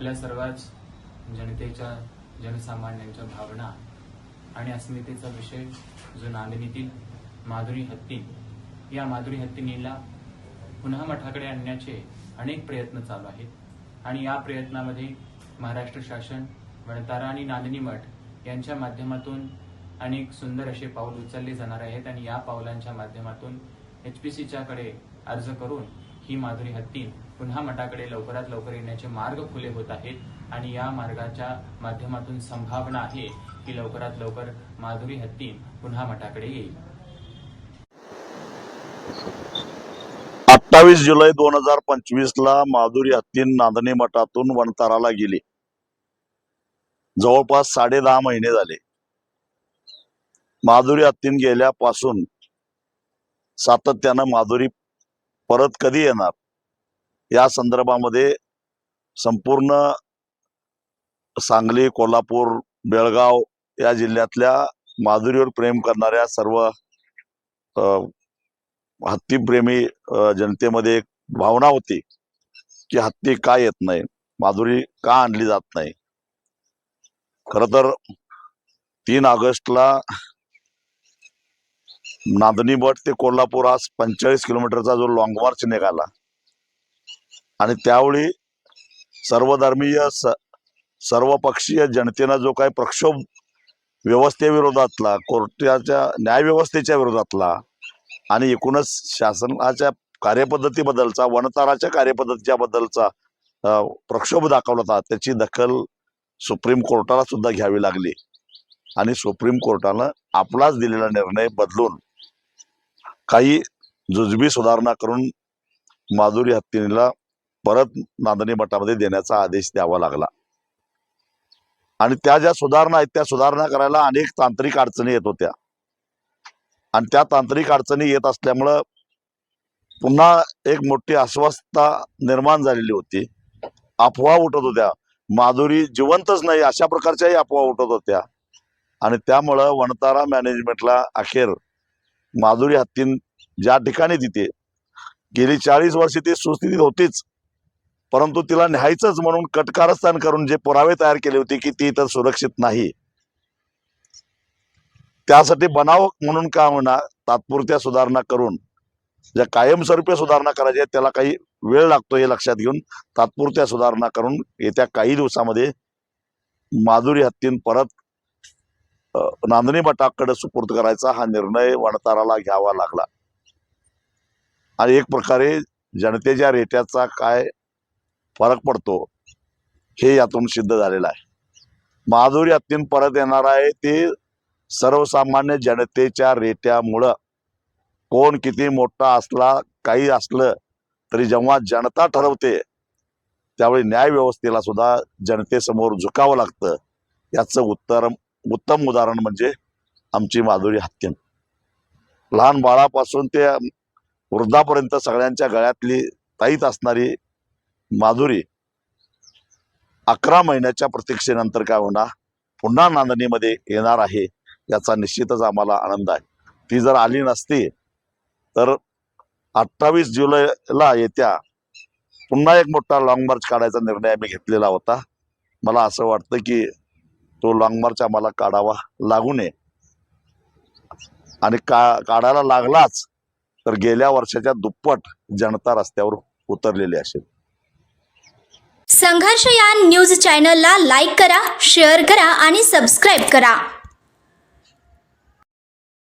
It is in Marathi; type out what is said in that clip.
आपल्या सर्वच जनतेच्या जनसामान्यांच्या भावना आणि अस्मितेचा विषय जो नांदणीतील माधुरी हत्तीन, या माधुरी हत्तीनीला पुन्हा मठाकडे आणण्याचे अनेक प्रयत्न चालू आहेत आणि या प्रयत्नामध्ये महाराष्ट्र शासन, वणतारा आणि नांदणी मठ यांच्या माध्यमातून अनेक सुंदर असे पाऊल उचलले जाणार आहेत आणि या पावलांच्या माध्यमातून HPCच्या कडे अर्ज करून ही माधुरी हत्तीन पुन्हा मठाकडे लवकरात लवकर येण्याचे मार्ग खुले होत आहेत आणि या मार्गाच्या माध्यमातून संभावना आहे की लवकरात लवकर माधुरी हत्तीन पुन्हा मठाकडे येईल। 28 जुलै 2025 ला माधुरी हत्तीन नांदणी मठातून वणताराला गेली। जवळपास 10.5 महिने झाले। माधुरी हत्तीन गेल्यापासून सातत्यानं माधुरी परत कधी येणार या संदर्भामध्ये संपूर्ण सांगली, कोल्हापूर, बेळगाव या जिल्ह्यातल्या माधुरीवर प्रेम करणाऱ्या सर्व हत्तीप्रेमी जनतेमध्ये एक भावना होती की हत्ती का येत नाही, माधुरी का आणली जात नाही। खरं तर 3 ऑगस्टला नांदणी मठ ते कोल्हापूर हा 45 किलोमीटरचा जो लॉंग मार्च निघाला आणि त्यावेळी सर्वधर्मीय सर्वपक्षीय जनतेनं जो काही प्रक्षोभ व्यवस्थेविरोधातला, कोर्टाच्या न्यायव्यवस्थेच्या विरोधातला आणि एकूणच शासनाच्या कार्यपद्धतीबद्दलचा, वणताराच्या कार्यपद्धतीच्या बद्दलचा प्रक्षोभ दाखवला होता, त्याची दखल सुप्रीम कोर्टाला सुद्धा घ्यावी लागली आणि सुप्रीम कोर्टानं आपलाच दिलेला निर्णय बदलून काही जुजबी सुधारणा करून माधुरी हत्तीनीला परत नांदणी मठामध्ये देण्याचा आदेश द्यावा लागला। आणि त्या ज्या सुधारणा आहेत त्या सुधारणा करायला अनेक तांत्रिक अडचणी येत होत्या आणि त्या तांत्रिक अडचणी येत असल्यामुळं पुन्हा एक मोठी अस्वस्थता निर्माण झालेली होती। अफवा उठत होत्या, माधुरी जिवंतच नाही अशा प्रकारच्याही अफवा उठत होत्या आणि त्यामुळं वणतारा मॅनेजमेंटला अखेर माधुरी हत्तीन ज्या ठिकाणी तिथे गेली 40 वर्षे ती सुस्थितीत होतीच, परंतु तिला न्यायचंच म्हणून कटकारस्थान करून जे पुरावे तयार केले होते की ती इतर सुरक्षित नाही, त्यासाठी बनाव म्हणून का म्हणा तात्पुरत्या सुधारणा करून ज्या कायमस्वरूपी सुधारणा करायच्या त्याला काही वेळ लागतो हे लक्षात घेऊन तात्पुरत्या सुधारणा करून येत्या काही दिवसामध्ये माधुरी हत्तीन परत नांदणी मठाकडे सुपूर्द करायचा हा निर्णय वणताराला घ्यावा लागला। आणि एक प्रकारे जनतेच्या रेट्याचा काय फरक पडतो हे यातून सिद्ध झालेलं आहे। माधुरी हत्तीन परत येणार आहे ते सर्वसामान्य जनतेच्या रेट्यामुळं। कोण किती मोठा असला काही असलं तरी जेव्हा जनता ठरवते त्यावेळी न्याय व्यवस्थेला सुद्धा जनतेसमोर झुकावं लागतं। याचं उत्तम उदाहरण म्हणजे आमची माधुरी हत्तीन। लहान बाळापासून ते वृद्धापर्यंत सगळ्यांच्या गळ्यातली ताईत असणारी माधुरी 11 महिन्याच्या प्रतीक्षेनंतर काय होणार पुन्हा नांदणीमध्ये येणार आहे याचा निश्चितच आम्हाला आनंद आहे। ती जर आली नसती तर 28 जुलैला येत्या पुन्हा एक मोठा लॉंग मार्च काढायचा निर्णय आम्ही घेतलेला होता। मला असं वाटतं की तो लॉंग मार्च आम्हाला काढावा लागू नये आणि काढायला लागलाच तर गेल्या वर्षाच्या दुप्पट जनता रस्त्यावर उतरलेली असेल। संघर्ष या न्यूज चॅनलला लाईक करा, शेअर करा आणि सबस्क्राईब करा।